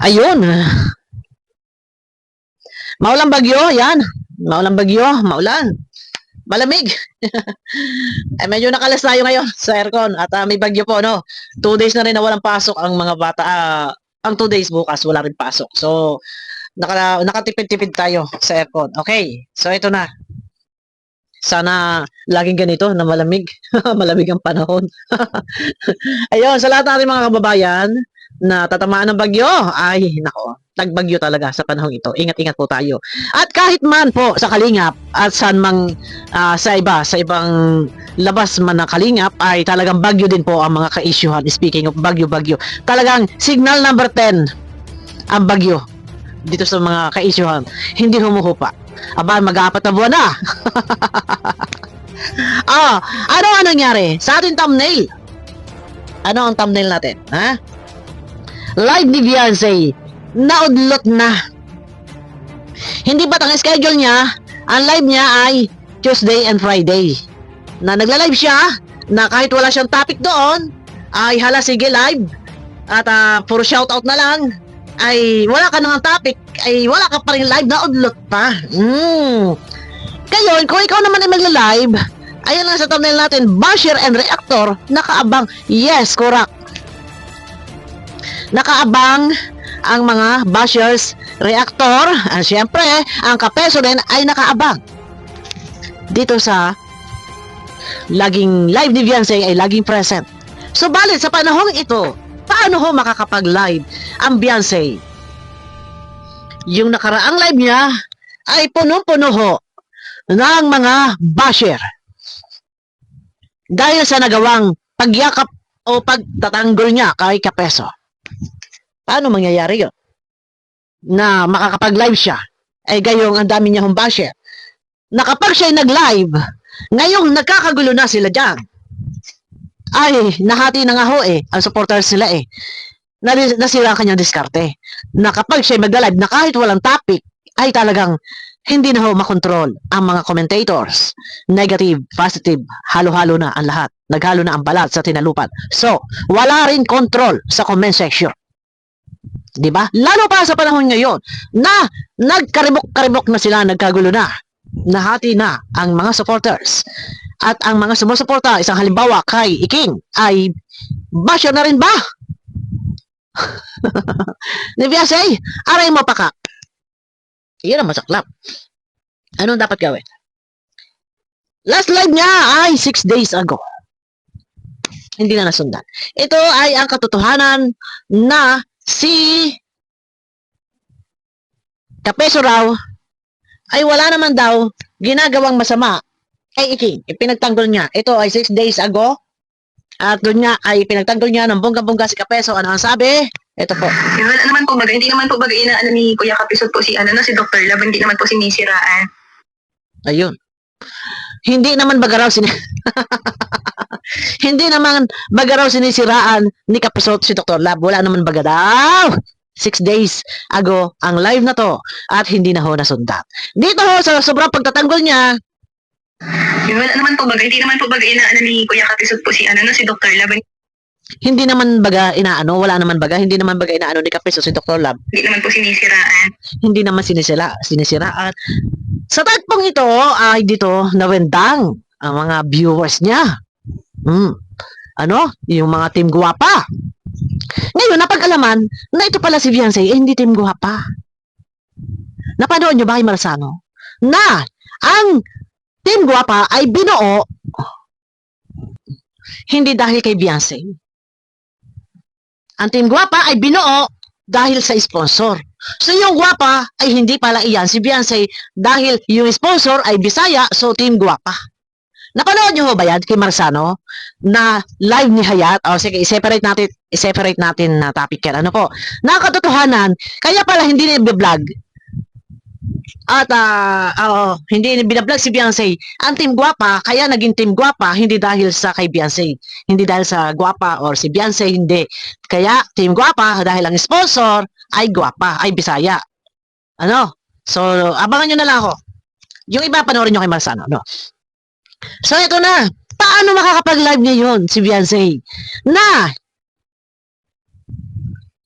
Ayun. Maulang bagyo, yan. Maulang bagyo, maulan. Malamig. Medyo nakalas tayo ngayon sa aircon at may bagyo po, no? 2 days na rin na walang pasok ang mga bata. Ang 2 days bukas, wala rin pasok. So, nakatipid-tipid tayo sa aircon. Okay, so ito na. Sana laging ganito na malamig. Malamig ang panahon. Ayun, sa lahat natin mga kababayan na tatamaan ng bagyo, ay nako, tagbagyo talaga sa panahon ito. Ingat-ingat po tayo. At kahit man po sa Kalingap at saan mang sa ibang labas man na Kalingap ay talagang bagyo din po ang mga ka-issuehan. Speaking of bagyo-bagyo, talagang signal number 10 ang bagyo dito sa mga ka-issuehan. Hindi humuhupa. Aba, mag-apat na buwan na. Ano ang nangyari sa ating thumbnail? Ano ang thumbnail natin? Ha? Live ni Beyonce, naudlot na. Hindi ba ang schedule niya? Ang live niya ay Tuesday and Friday. Na nagla-live siya, na kahit wala siyang topic doon, ay hala sige live. At puro shoutout na lang. Ay wala ka nang topic, ay wala ka pa rin live, naudlot pa. Ngayon, kung ikaw naman ay magla-live, ayan lang sa thumbnail natin, basher and reactor, nakaabang. Yes, correct. Nakaabang ang mga bashers, reactor, at syempre, ang kapeso din ay nakaabang. Dito sa laging live ni Beyonce ay laging present. Subalit sa panahong ito, paano ho makakapag-live ang Beyonce? Yung nakaraang live niya ay punong-puno ho ng mga basher. Dahil sa nagawang pagyakap o pagtatanggol niya kay Kapeso. Paano mangyayari yun? Na makakapag-live siya, ay gayong ang dami niya hong basher. Na kapag siya'y nag-live, ngayong nagkakagulo na sila dyan, ay nahati na nga ho ang supporters sila nasira ang kanyang diskarte. Na kapag siya'y mag-live na kahit walang topic, ay talagang hindi na ho makontrol ang mga commentators. Negative, positive, halo-halo na ang lahat. Naghalo na ang balat sa tinalupan. So, wala rin control sa comment section. Diba? Lalo pa sa panahon ngayon na nagkaribok-karibok na sila, nagkagulo na. Nahati na ang mga supporters. At ang mga sumusuporta, isang halimbawa kay Iking, ay basher na rin ba? Ni Beyonce, aray mo pa ka. Iyan ang masaklap. Anong dapat gawin? Last live niya ay 6 days ago. Hindi na nasundan. Ito ay ang katotohanan na si Kapeso raw ay wala naman daw ginagawang masama kay Iking. Ipinagtanggol niya. Ito ay 6 days ago. At doon niya ay pinagtanggol niya ng bongga-bongga si Kapeso. Ano ang sabi? Ito po. Wala naman po baga, hindi naman po baga inaano ni Kuya Kapisot po si si Dr. Lab, hindi naman po sinisiraan. Ayun. Hindi naman baga raw hindi naman baga raw sinisiraan ni Kapisot si Dr. Lab. Wala naman baga daw. 6 days ago ang live na to at hindi na ho nasundan. Dito ho sa sobrang pagtatanggol niya, Wala naman po baga, hindi naman po baga inaano ni Kuya Kapisot po si si Dr. Lab. hindi naman baga inaano, wala naman baga, hindi naman baga inaano ni Kapisot si Dr. Lab. Hindi naman po sinisiraan. Hindi naman sinisiraan. Sa tagpong ito ay dito nawendang ang mga viewers niya. Yung mga team guwapa. Ngayon, napag-alaman na ito pala si Beyonce, hindi team guwapa. Napanood nyo ba kay Marzano? Na ang team guwapa ay binuo hindi dahil kay Beyonce. Ang team guwapa ay binuo dahil sa sponsor. So yung guwapa ay hindi pala iyan si Beyonce dahil yung sponsor ay Bisaya, so team guwapa. Napanood nyo ho ba yan kay Marzano na live ni Hayat? O sige, i-separate natin na topic yan. Ano po? Nakatotohanan, kaya pala hindi na i-vlog. At hindi binablog si Beyonce. Ang team guwapa, kaya naging team guwapa, hindi dahil sa kay Beyonce. Hindi dahil sa guwapa or si Beyonce, hindi. Kaya team guwapa, dahil ang sponsor ay guwapa, ay Bisaya. So, abangan nyo na lang ako. Yung iba, panoorin nyo kay Marzano. No? So, ito na. Paano makakapag-live ngayon si Beyonce? Na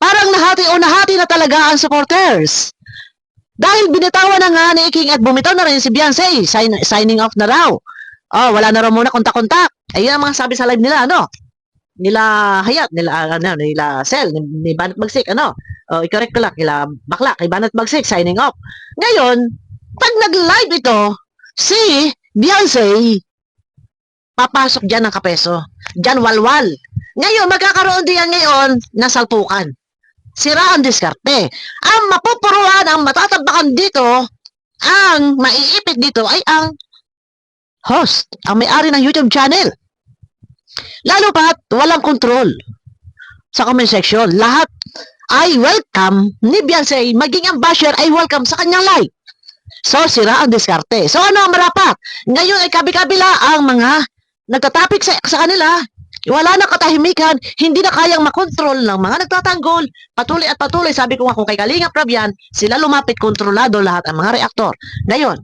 Parang nahati na talaga ang supporters. Dahil binitawan na nga ni Iking at bumitaw na rin si Beyonce. Signing off na raw. Oh, wala na raw muna kontak-kontak. Ayun ang mga sabi sa live nila, ano? Nila Hayat, nila Sel, ni Banat Bagsik, ano? Oh, i-correct ko lang, nila Bakla, kay Banat Bagsik, signing off. Ngayon, pag nag-live ito, si Beyonce, papasok dyan ng kapeso. Dyan walwal. Ngayon, magkakaroon diyan ngayon ng salpukan. Sira ang diskarte. Ang mapupuruan, ang matatabakan dito, ang maiipit dito ay ang host, ang may-ari ng YouTube channel. Lalo pat walang control sa comment section. Lahat ay welcome ni Beyonce, maging ang basher ay welcome sa kanyang live. So, sira ang diskarte. So, ano ang marapat? Ngayon ay kabi-kabila ang mga nagtatapik sa kanila. Wala na katahimikan, hindi na kayang makontrol ng mga nagtatanggol. Patuloy at patuloy, sabi ko nga kung kay Kalinga Prab yan, sila lumapit, kontrolado lahat ang mga reaktor. Ngayon,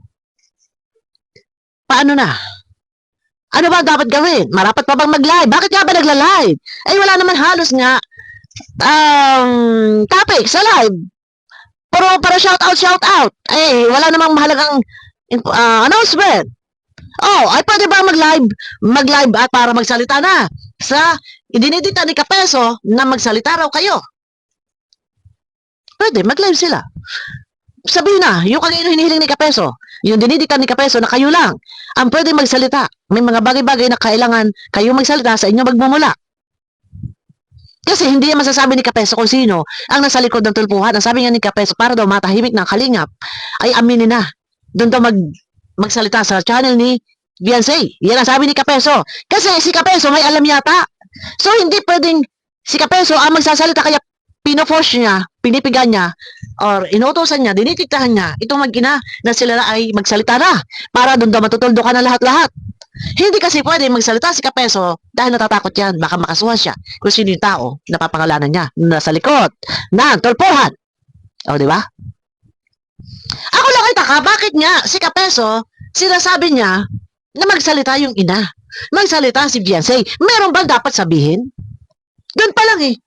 paano na? Ano ba dapat gawin? Marapat pa bang mag-live? Bakit nga ba nagla-live? Ay wala naman halos nga topic sa live. Pero para shout out. Ay wala namang mahalagang announcement. Oh, ay pwede ba mag-live at para magsalita na sa idinidikta ni Kapeso na magsalita raw kayo. Pwede, mag-live sila. Sabihin na, yung kagano hinihiling ni Kapeso, yung dinidikta ni Kapeso na kayo lang ang pwede magsalita. May mga bagay-bagay na kailangan kayo magsalita sa inyo magmumula. Kasi hindi masasabi ni Kapeso kung sino ang nasa likod ng tulpuhan. Ang sabi nga ni Kapeso, para daw matahimik ng kalingap, ay aminin na. Doon daw magsalita sa channel ni Beyonce. Yan ang sabi ni Kapeso. Kasi si Kapeso may alam yata. So hindi pwedeng si Kapeso ang magsasalita kaya pino-force niya, pinipigan niya, or inuutosan niya, dinitiktahan niya, itong mag-ina na sila ay magsalita na para doon daw matutuldo ka na lahat-lahat. Hindi kasi pwede magsalita si Kapeso dahil natatakot yan. Baka makasuhan siya kung sino yung tao na papangalanan niya nasa likod ng tulpuhan. O, di ba? Ako lang ay taka, bakit nga si Kapeso, sinasabi niya na magsalita yung ina. Magsalita si Beyonce. Meron ba dapat sabihin? Doon pa lang eh.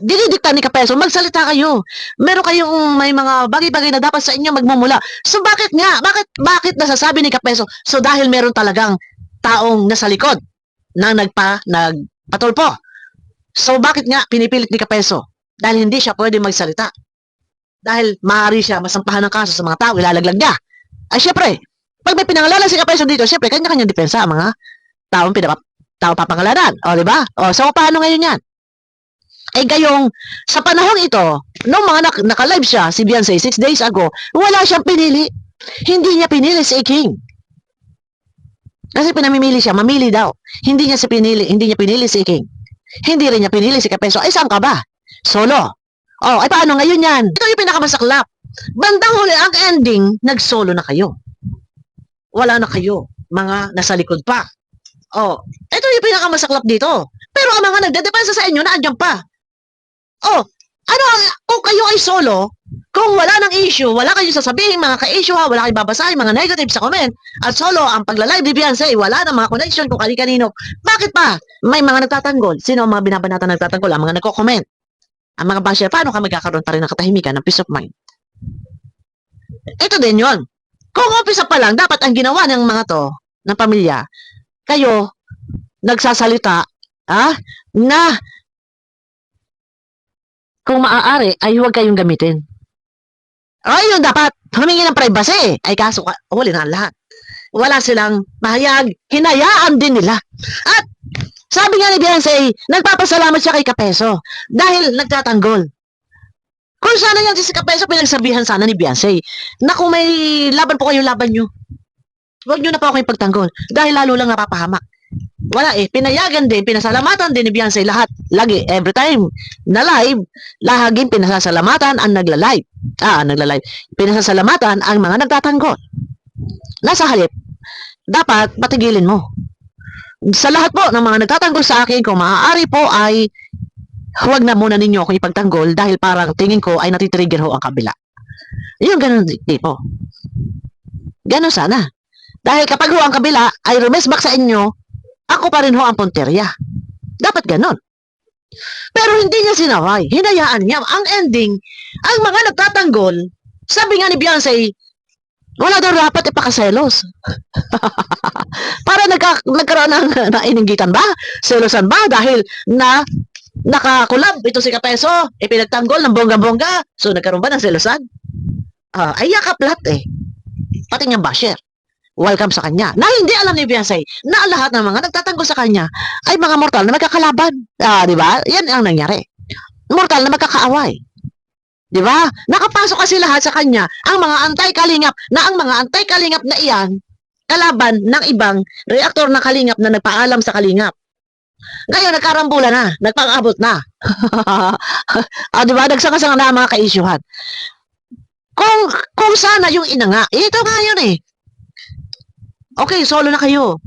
Dinidikta ni Kapeso, magsalita kayo. Meron kayong may mga bagay-bagay na dapat sa inyo magmumula. So bakit nga? Bakit nasasabi ni Kapeso? So dahil meron talagang taong nasa likod na nagpatulpo. So bakit nga pinipilit ni Kapeso? Dahil hindi siya pwede magsalita. Dahil maaari siya masampahan ng kaso sa mga tao, ilalaglag niya. Ay syempre, pag may pinangalanan si Kapeso dito, syempre kanya-kanya depensa ang mga tao papangalanan. O, di ba? O, so paano ngayon yan? Ay gayong sa panahon ito, nung mga naka-live siya, si Beyonce 6 days ago, wala siyang pinili. Hindi niya pinili si King. Kasi pinamimili siya, mamili daw. Hindi niya pinili si King. Hindi rin niya pinili si Kapeso. Ay saan ka ba? Solo. Oh, ay paano ngayon yan? Ito yung pinakamasaklap. Bandang huli, ang ending, nag-solo na kayo. Wala na kayo, mga nasa likod pa. Oh, ito yung pinakamasaklap dito. Pero ang mga nagdedepensa sa inyo, naandyan pa. Oh, kung kayo ay solo, kung wala ng issue, wala kayong sasabihin, mga ka-issue ha, wala kayong babasahin, mga negative sa comment, at solo, ang pagla-live ni Beyonce, wala na mga connection kung kani-kanino. Bakit pa? May mga nagtatanggol. Sino ang mga binabanata nagtatanggol? Ang mga nagko-comment. Ang mga basher, paano ka magkakaroon pa rin ng katahimikan, ng peace of mind? Ito din yon. Kung umpisa pa lang, dapat ang ginawa ng mga to, ng pamilya, kayo, nagsasalita, na kung maaari, ay huwag kayong gamitin. Ay, yun dapat, humingi ng privacy. Ay kaso, huli na ang lahat. Wala silang mahayag, hinayaan din nila. At, sabi nga ni Beyonce, nagpapasalamat siya kay Kapeso dahil nagtatanggol. Kung sana yan si Kapeso, pinagsabihan sana ni Beyonce na kung may laban po kayo, laban nyo. Huwag nyo na po ako yung pagtanggol dahil lalo lang napapahamak. Wala eh, pinayagan din, pinasalamatan din ni Beyonce lahat. Lagi, every time na live, lahaging pinasasalamatan ang nagla-live. Nagla-live. Pinasasalamatan ang mga nagtatanggol. Nasa halip, dapat patigilin mo. Sa lahat po ng mga nagtatanggol sa akin, kung maaari po ay huwag na muna ninyo ako ipagtanggol dahil parang tingin ko ay natitrigger ho ang kabila. Yung ganun tipo. Ganun sana. Dahil kapag ho ang kabila ay rumesbak sa inyo, ako pa rin ho ang punterya. Dapat ganun. Pero hindi niya sinaway. Hinayaan niya. Ang ending, ang mga nagtatanggol, sabi nga ni Beyonce, wala daw dapat ipakaselos. Para nagkaroon ng naininggitan ba? Selosan ba? Dahil nakakulab ito si Kapeso, ipinagtanggol ng bongga-bongga. So nagkaroon ba ng selosan? Ay yakap lahat eh. Pati niyang basher. Welcome sa kanya. Na hindi alam ni Beyonce na lahat ng mga nagtatanggol sa kanya ay mga mortal na magkakalaban. Di ba? Yan ang nangyari. Mortal na magkakaaway. Di ba? Nakapasok kasi lahat sa kanya ang mga anti-kalingap na iyan kalaban ng ibang reaktor na kalingap na nagpaalam sa kalingap. Ngayon, nagkarambula na. Nagpang-abot na. Di ba? Nagsanga-sanga na ang mga ka-isyuhan. Kung sana yung ina nga, ito nga yun eh. Okay, solo na kayo.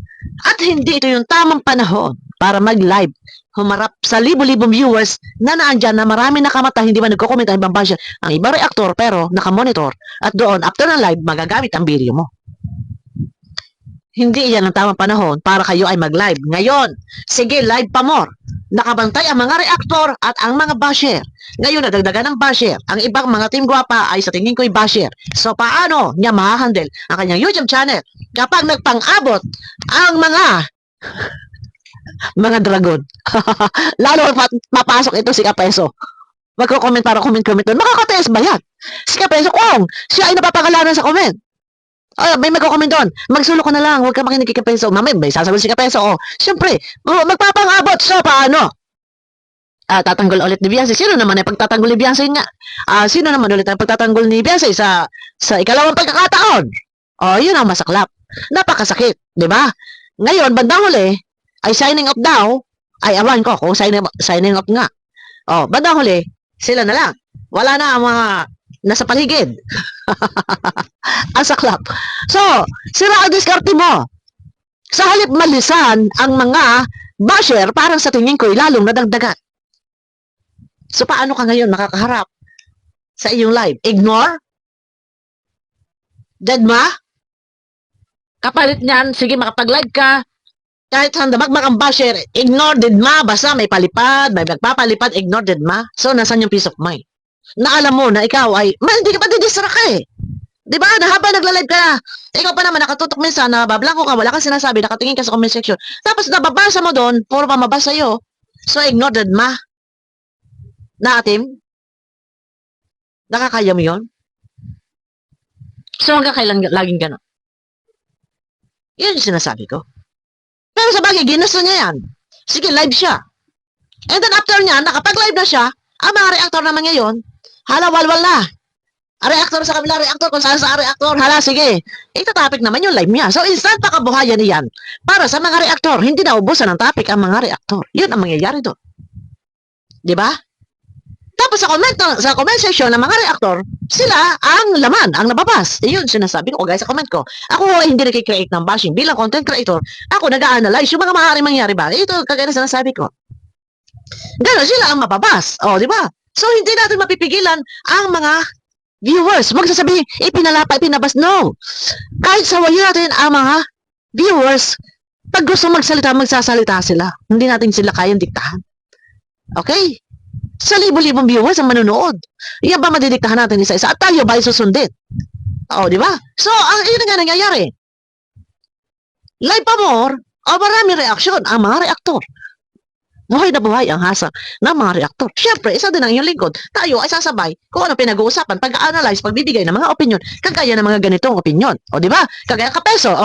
At hindi ito yung tamang panahon para mag-live. Humarap sa libo-libong viewers na naandyan na marami nakamatay, hindi man nagko-comment ang ibang basher. Ang ibang reaktor pero nakamonitor. At doon, after ng live, magagamit ang video mo. Hindi yan ang tamang panahon para kayo ay mag-live. Ngayon, sige, live pa more. Nakabantay ang mga reaktor at ang mga basher. Ngayon, nadagdagan ng basher. Ang ibang mga team guwapa ay sa tingin ko'y basher. So, paano niya mahahandle ang kanyang YouTube channel kapag nagpang-abot ang mga dragon? Lalo mapasok ito si Kapeso. Magko-comment para comment-comment doon. Makakataas ba yan? Si Kapeso, kung siya ay napapangalanan sa comment. May magko-comment doon. Magsulo ko na lang. Huwag ka makinig kay Kapeso. Mamay, may sasagot si Kapeso. Siyempre, magpapang-abot. So, paano? Tatanggol ulit ni Beyonce. Sino naman ay pagtatanggol ni Beyonce nga? Sino naman ulit ang pagtatanggol ni Beyonce sa ikalawang pagkakataon? Yun ang masaklap. Napakasakit. Di ba? Ngayon, bandang huli, ay signing up daw. Ay, awan ko kung signing up nga. Bandang huli, sila na lang. Wala na ang mga nasa paligid. Ang saklap. So, sira ang diskarte mo. Sa halip malisan ang mga basher, parang sa tingin ko, lalong nadagdagan. So, paano ka ngayon makakaharap sa iyong live? Ignore? Deadma? Kapalit niyan, sige, makapag-live ka. Kahit saan damagmag ang basher, ignore, deadma. Basta may palipad, may magpapalipad, ignore, deadma. So, nasan yung peace of mind? Na alam mo na ikaw ay, hindi ka pa didistract eh. Diba? Na habang nagla-live ka, ikaw pa naman nakatutok minsan, nabablanko ka, wala kang sinasabi, nakatingin ka sa comment section. Tapos nababasa mo doon, puro pamabasa sa'yo. So, ignore, deadma. Na atim? Nakakaya mo yun? So, hanggang kailan laging gano'n? Yan yung sinasabi ko. Pero sa bagay, ginusto niya yan. Sige, live siya. And then after niya, nakapag-live na siya, ang mga reactor naman ngayon, walwal na. Reactor sa kabila, reactor kung saan sa reactor, sige. Ito topic naman yung live niya. So, instant pakabuhayan niyan. Para sa mga reactor, hindi na ubusan ng topic ang mga reactor. Yun ang mangyayari doon. Diba? Tapos sa comment section ng mga reactor, sila ang laman, ang nababas. Yun, sinasabi ko guys sa comment ko. Ako hindi nag-create ng bashing. Bilang content creator, ako nag-a-analyze yung mga maaaring mangyari ba. Ito, kagaya na sinasabi ko. Gano'n, sila ang mababas. Di ba? So, hindi natin mapipigilan ang mga viewers. Huwag sasabihin, pinabas. No. Kahit sawayin natin ang mga viewers, pag gusto magsalita, magsasalita sila. Hindi natin sila kayang diktahan. Okay? Sa libo-libong viewers ang manonood. Yan ba madidiktahan natin isa-isa? At tayo ba ay susundin? Di ba? So, yun nga nangyayari. Live pa more, marami reaksyon ang mga reaktor. Buhay na buhay ang hasa ng mga reaktor. Siyempre, isa din ang iyong lingkod. Tayo ay sasabay kung ano pinag-uusapan, pag-analyze, pagbibigay ng mga opinion, kagaya ng mga ganitong opinion. Di ba? Kagaya Kapeso,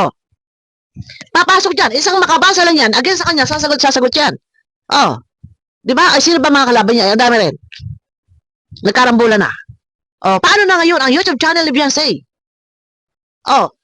papasok dyan, isang makabasa lang yan, against sa kanya, sasagot yan. Di ba? Ay, sino ba mga kalaban niya? Ang dami rin. Nagkarambulan na. Paano na ngayon ang YouTube channel ni Beyonce?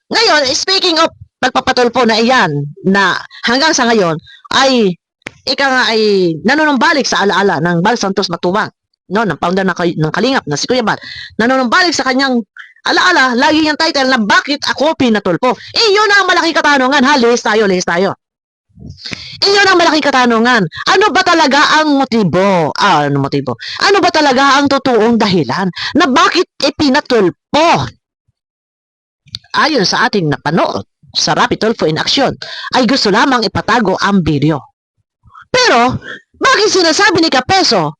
Ngayon, speaking of pagpapatulpo na iyan, na hanggang sa ngayon, ay ika nga ay nanunumbalik sa alaala ng Bal Santos Matubang, no, ng founder ng Kalingap na si Kuya Bal. Nanunumbalik sa kanyang alaala, lagi yung title na bakit ako pinatulpo. Yun ang malaking katanungan, ha? Lihis tayo. Iyon ang malaking katanungan. Ano ba talaga ang motibo? Ano ba talaga ang totoong dahilan na bakit ipinatulpo? Ayon sa ating napanood sa Rapid Tulfo in Action, ay gusto lamang ipatago ang video. Pero, Bakit sinasabi ni Kapeso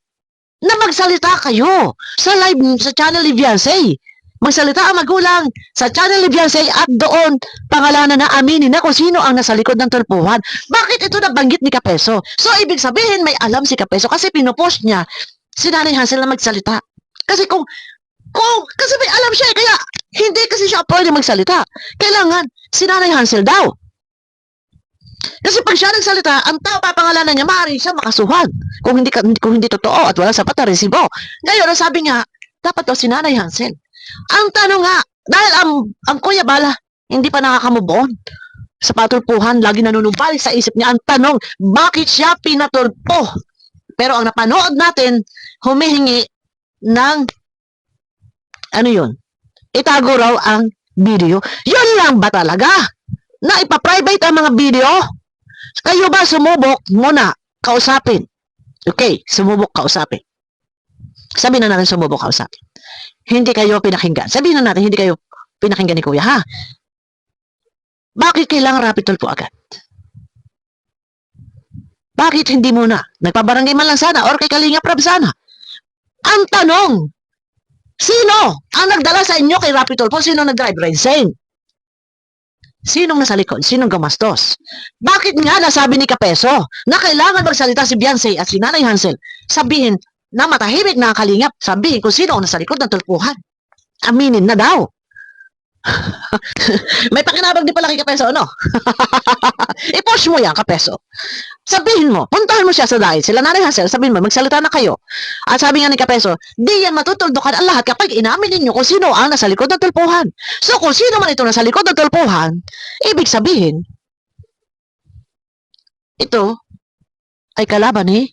na magsalita kayo sa live sa channel ni Beyonce? Magsalita ang magulang sa channel ni Beyonce at doon pangalanan na aminin na kung sino ang nasa likod ng tulpuhan. Bakit ito nabanggit ni Kapeso? So, ibig sabihin may alam si Kapeso kasi pinupost niya si Nanay Hansel na magsalita. Kasi kasi may alam siya kaya hindi kasi siya pwede magsalita. Kailangan si Nanay Hansel daw. Kasi pag siya nagsalita, ang tao papangalanan niya, maaari siya makasuhan. Kung hindi totoo at wala sapat na resibo. Ngayon, ang sabi niya, dapat daw si Nanay Hansel. Ang tanong nga, dahil ang Kuya Bala, hindi pa nakaka-move on sa patulpuhan, lagi nanunumbalik sa isip niya. Ang tanong, bakit siya pinatulpo? Pero ang napanood natin, humihingi ng, ano yun? Itago raw ang video. Yun lang ba talaga? Na ipaprivate ang mga video? Kayo ba sumubok muna kausapin? Okay, sumubok kausapin. Sabihin na natin sumubok kausapin. Hindi kayo pinakinggan. Sabihin na natin, hindi kayo pinakinggan ni Kuya, ha? Bakit kailangan rapid tulpo agad? Bakit hindi muna? Nagpabarangay man lang sana or kay Kalinga Prab sana. Ang tanong, sino ang nagdala sa inyo kay rapid tulpo? Sino nag-drive? Renseng. Sinong nasa likod? Sinong gumastos? Bakit nga nasabi ni Kapeso na kailangan magsalita si Beyonce at si Nanay Hansel? Sabihin na matahimik na ang Kalingap. Sabihin kung sino ang nasa likod ng tulpuhan. Aminin na daw. May pakinabang din pala kay Kapeso, ano? I-push mo yan, Kapeso. Sabihin mo, puntahan mo siya sa dahil. Sila Nanay Hansel, sabihin mo, magsalita na kayo. At sabi nga ni Kapeso, di yan matutuldukan ang lahat kapag inamin ninyo kung sino ang nasa likod ng tulpuhan. So, kung sino man ito nasa likod ng tulpuhan, ibig sabihin, ito ay kalaban ni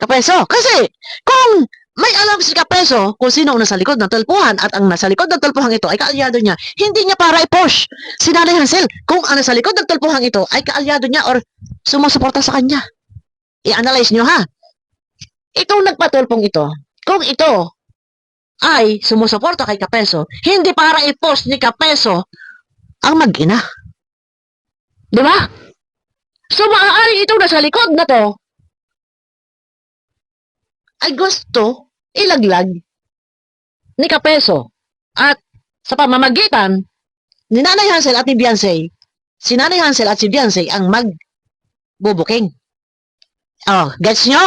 Kapeso. Kasi, kung may alam si Kapeso kung sino ang nasa likod ng tulpuhan at ang nasa likod ng tulpuhan ito ay kaalyado niya, hindi niya para i-push si Nanay Hansel kung ang nasa likod ng tulpuhan ito ay kaalyado niya or sumusuporta sa kanya. I-analyze nyo, ha? Itong nagpatulpong ito, kung ito ay sumusuporta kay Kapeso, hindi para i-push ni Kapeso ang mag-ina. Di ba? So, maaari itong nasa likod na to ay gusto ilaglag ni Kapeso at sa pamamagitan ni Nanay Hansel at ni Beyonce, si Nanay Hansel at si Beyonce ang magbubuking. Oh, gets nyo?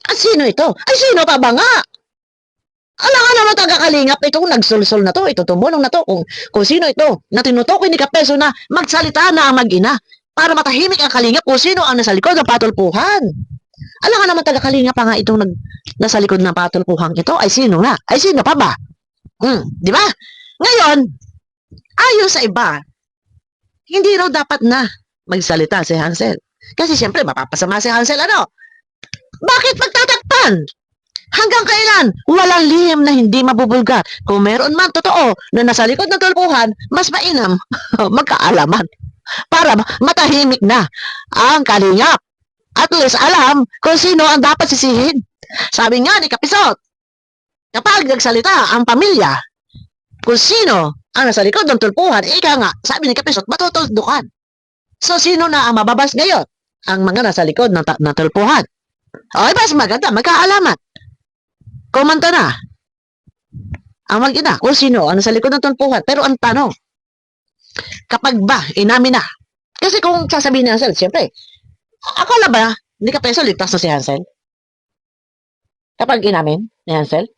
At sino ito? Ay, sino pa ba nga? Alam naman taga-Kalingap itong nagsulsol na to, ito tumulong na to, kung sino ito na tinutukoy ni Kapeso na magsalita na ang mag-ina para matahimik ang Kalingap kung sino ang nasa likod ng patulpuhan. Alam nga naman taga-Kalingap pa nga itong nasa likod ng patulpuhan ito, ay sino na? Ay sino pa ba? Di ba? Ngayon, ayon sa iba, hindi raw dapat na magsalita si Hansel. Kasi siyempre, mapapasama si Hansel, ano? Bakit magtatakpan? Hanggang kailan? Walang lihim na hindi mabubulgar. Kung meron man totoo na nasa likod ng tulpuhan, mas mainam magkaalaman para matahimik na ang Kalingap. At least alam kung sino ang dapat sisihin. Sabi nga ni Kapisot, kapag nagsalita ang pamilya, kung sino ang nasa likod ng tulpuhan, ika nga, sabi ni Kapisot, matutuldukan. So, sino na ang mababas ngayon? Ang mga nasa likod ng tulpuhan. O, mas maganda, magkaalaman. Komanta na ang mag-ina kung sino ang nasa likod ng tulpuhan. Pero ang tanong, kapag ba inamin na? Kasi kung sasabihin ni Hansel, siyempre, akala ba, hindi Kapeso, ligtas na si Hansel? Kapag inamin ni Hansel,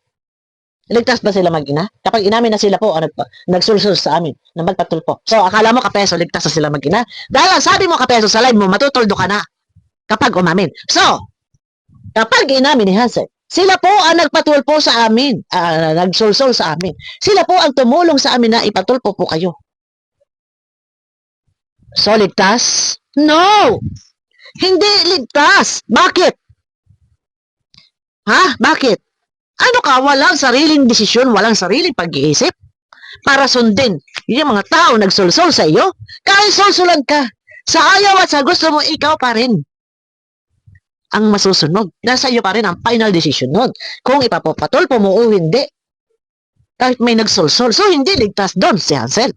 ligtas ba sila mag-ina? Kapag inamin na sila po, nagsulsul sa amin, na magpatulpo. So, akala mo, Kapeso, ligtas na sila mag-ina? Dahil ang sabi mo, Kapeso, sa live mo, matutuldo ka na kapag umamin. So, kapag inamin ni Hansel, sila po ang nagpatulpo sa amin, nagsulsul sa amin. Sila po ang tumulong sa amin na ipatulpo po kayo. So, ligtas? No! Hindi ligtas. Bakit? Ha? Bakit? Ano ka? Walang sariling desisyon, walang sariling pag-iisip para sundin yung mga tao nagsulsol sa iyo? Kahit sulsulan ka, sa ayaw at sa gusto mo, ikaw pa rin ang masusunod. Nasa iyo pa rin ang final decision nun. Kung ipapapatulpo mo o hindi. Kahit may nagsulsol. So, hindi ligtas doon si Hansel.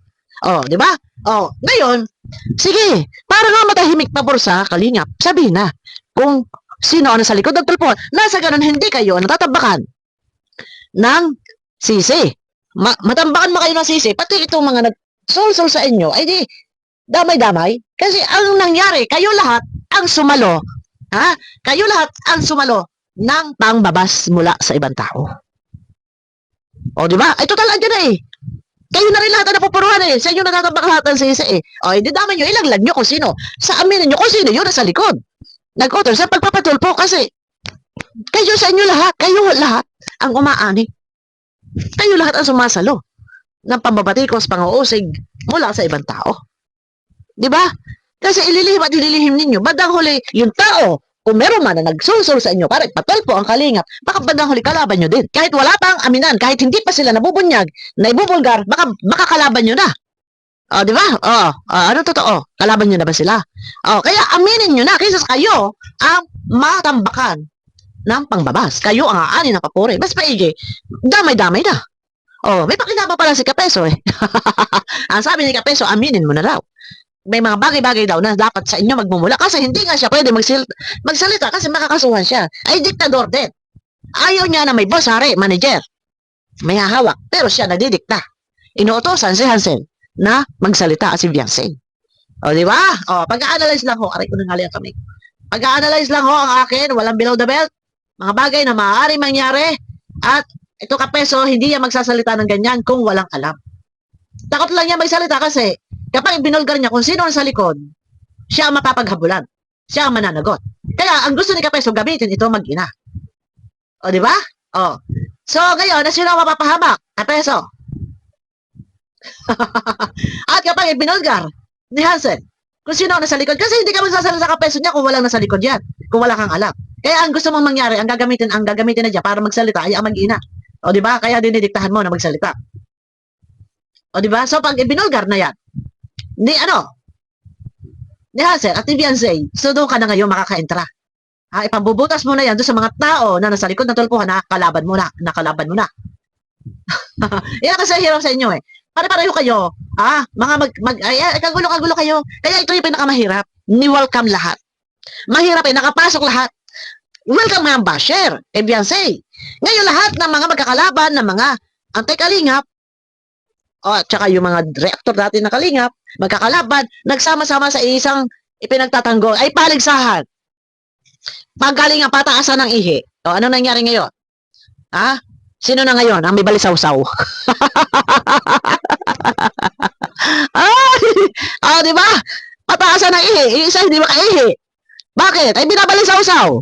Oh, di ba? Oh, ngayon, sige, para nga matahimik pabor sa Kalingap, sabihin na, kung sino ang nasa likod ng tulpo. Nasa ganun, hindi kayo natatabakan ng sisi. Matambakan mo kayo ng sisi, pati itong mga nagsulsul sa inyo, ay di, damay-damay. Kasi ang nangyari, kayo lahat ang sumalo, ha? Kayo lahat ang sumalo ng pangbabas mula sa ibang tao. O, di ba? Ay, total, andyan na eh. Kayo na rin lahat ang napupuruhan eh. Sa inyo natatabak lahat ang sisi eh. O, hindi daman nyo, ilaglag nyo kung sino. Sa aminin nyo kung sino yun nasa likod. Nag-utos sa pagpapatulpo kasi kayo sa inyo lahat, kayo lahat ang umaani. Kayo lahat ang sumasalo ng pambabatikos, panguusig mula sa ibang tao. Di ba? Kasi ililihim at ililihim ninyo. Bandang huli, yung tao, kung meron man na nagsusul sa inyo para ipatulpo ang kalingap, baka bandang huli kalaban nyo din. Kahit wala pang aminan, kahit hindi pa sila nabubunyag, naibubulgar, baka kalaban nyo na. O, di ba? O, ano totoo? Kalaban nyo na ba sila? O, kaya aminin nyo na, kaysa kayo ang matambakan ng pangbabas. Kayo ang aani na papuri. Mas paigi, damay-damay na. O, may pakinabang pala si Kapeso eh. Ang sabi ni Kapeso, aminin mo na daw. May mga bagay-bagay daw na dapat sa inyo magmumula kasi hindi nga siya pwede magsalita kasi makakasuhan siya. Ay diktador din. Ayaw niya na may boss, hari, manager. May hahawak, pero siya nagdidikta. Inuutosan si Hansel na magsalita si Viancy. O, di ba? O, pag-a-analyze lang ho, aray ko nang hali ang kamay. Pag-a-analyze lang ho ang akin, walang below the belt, mga bagay na maaaring mangyari, at ito Kapeso, hindi niya magsasalita ng ganyan kung walang alam. Takot lang niya magsalita kasi kapag binulgar niya kung sino ang sa likod, siya ang mapapaghabulan. Siya ang mananagot. Kaya ang gusto ni Kapeso gamitin ito mag-ina. O, di ba? O. So, ngayon, na sino ang mapapahamak? Kapeso. At kapag binulgar ni Hansel, kung sino ang nasa likod, kasi hindi ka magsasalita sa Kapeso niya kung walang nasa likod yan. Kung wala kang alam. Kaya ang gusto mong mangyari, ang gagamitin na dyan para magsalita ay ang mag-ina. O, di ba? Kaya dinidiktahan mo na magsalita. O, di ba? So, pag ibinulgar na yan, ni Hansel at ni Viancy, so doon ka na ngayon makaka-entra. Ha, ipambubutas mo na yan doon sa mga tao na nasa likod ng tulpuhan, nakalaban mo na. Yan kasi hirap sa inyo eh. Pare-pareho kayo, kagulo-kagulo kayo. Kaya ito yung pinakamahirap. Ni-welcome lahat. Mahirap eh, nakapasok lahat. Welcome mga basher, Viancy. Ngayon lahat ng mga magkakalaban, ng mga anti-kalingap, tsaka yung mga reactor dati na kalingap, magkakalaban, nagsama-sama sa isang ipinagtatanggol, ay paligsahan. Paggaling ang pataasan ng ihi. O, ano nangyari ngayon? Ha? Sino na ngayon ang may balisaw-saw? Ay, di ba? Pataasan ng ihi. Isa hindi makaihi. Bakit? Ay binabalisaw-saw.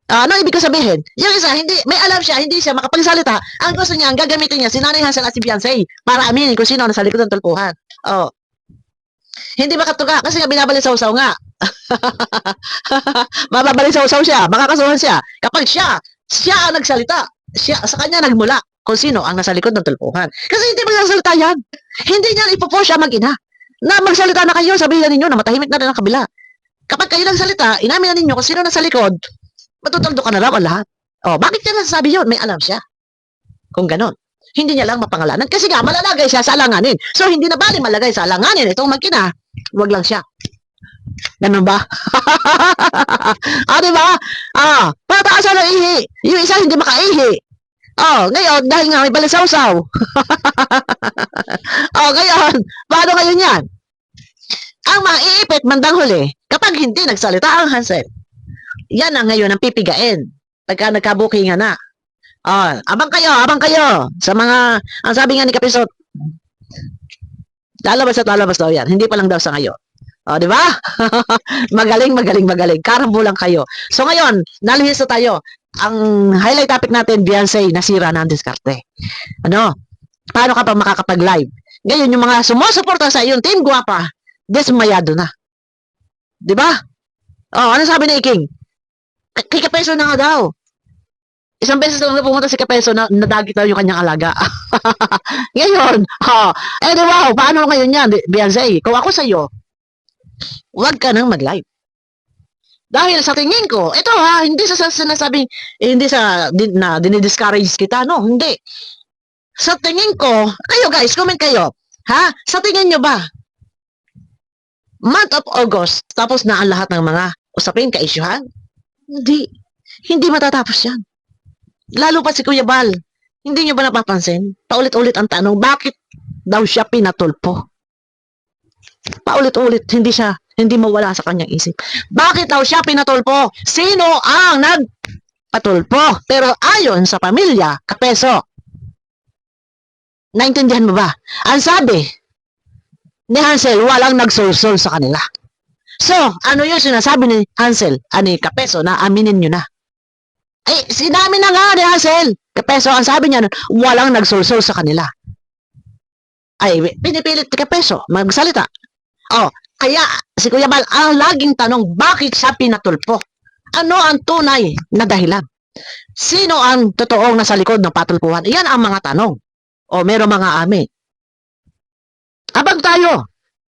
Ano ibig ko sabihin? Yung isa, may alam siya, hindi siya makapagsalita. Ang gusto niya, ang gagamitin niya, si Nanay Hansel at si Viancy para aminin kung sino nasa likod ng tulpuhan. Hindi makatuga kasi nga binabalisaw-saw nga. Mababalisaw-saw siya, makakasuhan siya. Kapag siya ang nagsalita, sa kanya nagmula kung sino ang nasa likod ng tulpuhan. Kasi hindi magsasalita yan. Hindi niya ipopo siya mag-ina. Na magsalita na kayo, sabihin ninyo na matahimik na rin ang kabila. Kapag kayo nagsalita, inamin na ninyo kung sino nasa likod, matutuldo ka na raw ang lahat. Bakit niya nasasabi yun? May alam siya. Kung ganon. Hindi niya lang mapangalanan. Kasi nga, malalagay siya sa alanganin. So, hindi na bali malagay sa alanganin. Itong mag-ina, wag lang siya. Ganun ba? Diba? Pataasan ng ihi. Yung isa hindi makaihi. Ngayon, dahil nga may balisaw-saw. Ngayon, paano ngayon yan? Ang maiipit bandang huli, kapag hindi nagsalita ang Hansel, yan ang ngayon ang pipigain. Pagka nagkabukingan na. Abang kayo. Sa mga, ang sabi nga ni Kapisot, lalabas daw yan. Hindi pa lang daw sa ngayon. Di ba? magaling. Karambulang kayo. So ngayon, nalihis na tayo. Ang highlight topic natin, Viancy, nasira na ang diskarte. Paano ka pa makakapag-live? Ngayon, yung mga sumusuporta sa iyong team guwapa, desmayado na. Di ba? Ano sabi ni Iking? Kay Kapeso na nga daw. Isang beses lang na pumunta si Kapeso na nadagit daw yung kanyang alaga. Ngayon, di ba? Paano ngayon yan, Viancy? Kung ako sa'yo, huwag ka nang mag-live. Dahil sa tingin ko, ito hindi sa sinasabing, hindi sa dinidiscourage kita, no? Hindi. Sa tingin ko, kayo guys, comment kayo. Sa tingin nyo ba, month of August, tapos na ang lahat ng mga usapin, ka-isyuhan? Hindi. Hindi matatapos yan. Lalo pa si Kuya Bal. Hindi niyo ba napapansin? Paulit-ulit ang tanong, bakit daw siya pinatulpo? Paulit-ulit, hindi mawala sa kanyang isip. Bakit daw siya pinatulpo? Sino ang nagpatulpo? Pero ayon sa pamilya, Kapeso, naintindihan mo ba? Ang sabi ni Hansel, walang nagsulsol sa kanila. So, ano yung sinasabi ni Hansel, ni Kapeso, na aminin nyo na? Ay, sinabi na nga ni Hansel. Kapeso, ang sabi niya, walang nagsulsol sa kanila. Ay, pinipilit ni Kapeso magsalita. Oh, kaya si Kuya Bal, ang laging tanong, bakit siya pinatulpo? Ano ang tunay na dahilan? Sino ang totoong nasa likod ng patulpuhan? Iyan ang mga tanong. O meron mga ami. Abang tayo.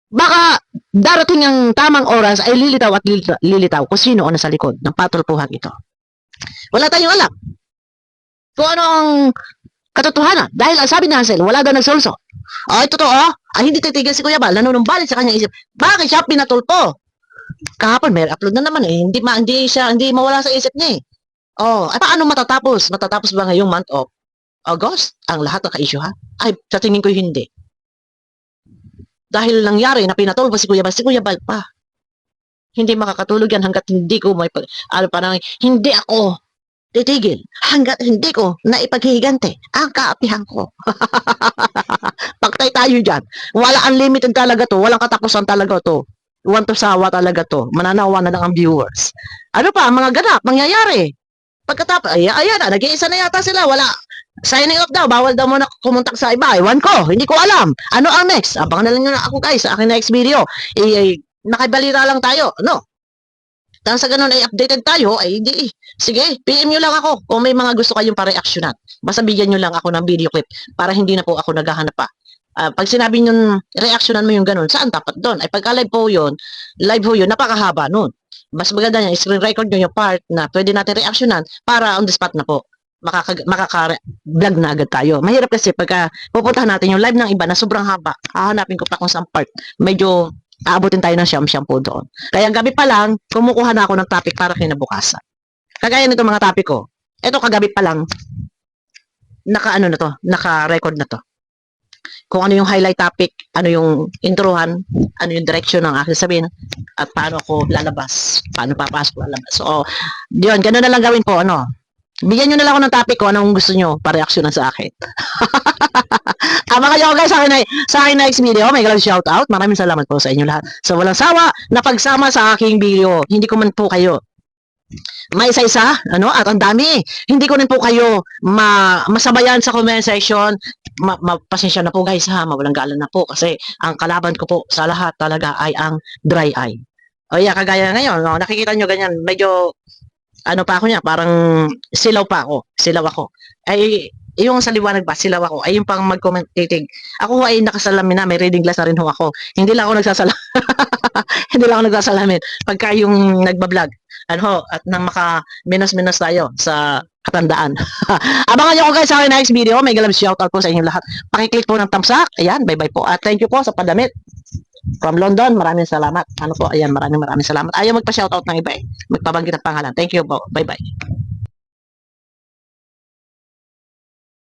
Baka darating ang tamang oras ay lilitaw at lilitaw kung sino ang nasa likod ng patulpuhan ito. Wala tayong alam kung ano ang katotohanan. Dahil ang sabi ni Hansel, wala daw nagsulso. Ay, totoo. Ay, hindi titigil si Kuya Bal. Nanunumbalik sa kanyang isip. Bakit siya pinatulpo? Kahapon, may upload na naman eh. Hindi mawala sa isip niya eh. Oh, ay paano matatapos? Matatapos ba ngayong month of August? Ang lahat ng ka-issue ha? Ay, sa tingin ko hindi. Dahil nangyari na pinatulpo si Kuya Bal pa. Hindi makakatulog yan hanggat hindi ko parang hindi ako titigil hanggat hindi ko naipaghihigante ang kaapihan ko. Paktay tayo dyan. Wala unlimited talaga to. Walang katapusan talaga to. Want to sawa talaga to. Mananawa na lang ang viewers. Ano pa? Mga ganap. Mangyayari. Pagkatapos, ayan na. Nag-iisa na yata sila. Wala. Signing off daw. Bawal daw muna kumontak sa iba. Ewan ko. Hindi ko alam. Ano ang next? Abangan na lang nyo na ako guys sa aking next video. Nakibalita lang tayo. No? Tapos sa ganun ay updated tayo, ay di. Sige, PM nyo lang ako kung may mga gusto kayong pa-reactionan. Basta bigyan nyo lang ako ng video clip para hindi na po ako naghahanap pa. Pag sinabi nyo, reactionan mo yung ganun, saan dapat doon? Ay pagka live po yun, napakahaba nun. Mas maganda niya, screen record nyo yung part na pwede natin reactionan para on the spot na po. Makaka-vlog na agad tayo. Mahirap kasi pagka pupuntahan natin yung live ng iba na sobrang haba, hahanapin ko pa kung saan part. Medyo aabutin tayo ng siyam-siyam po doon. Kaya gabi pa lang, kumukuha na ako ng topic para kinabukasan. Kagaya nito mga topic ko, ito kagabi pa lang, naka-record na to. Kung ano yung highlight topic, ano yung introhan, ano yung direction ng aking sabihin, at paano ako lalabas, paano papasok lalabas. So, yun, ganun na lang gawin po, Bigyan nyo na lang ako ng topic ko, anong gusto nyo pa-reaksyonan sa akin. Abangan nyo guys sa akin next video. May galang shout out. Maraming salamat po sa inyo lahat. So walang sawa na pagsama sa aking video. Hindi ko man po kayo may isa-isa, at ang dami. Hindi ko rin po kayo masabayan sa comment section. Pasensya na po guys ha, mawalang galang na po kasi ang kalaban ko po sa lahat talaga ay ang dry eye. O yeah, kagaya ngayon, nakikita nyo ganyan, medyo pa ako niya, parang silaw ako. Ay, yung sa liwanag ba, silaw ako. Ay, yung pang mag-comment, titig. Ako ay nakasalamin na, may reading glass na rin ho ako. Hindi lang ako nagsasalamin. Pagka yung nagbablog, at nang maka-minus-minus tayo sa katandaan. Abangan nyo ko guys sa aking next video. May galab shoutout po sa inyo lahat. Pakiclick po ng thumbs up. Ayan, bye-bye po. At thank you po sa padamit. From London, maraming salamat. Ayan, maraming salamat. Ayaw magpa-shoutout ng iba eh. Magpabanggit ng pangalan. Thank you po. Bye-bye.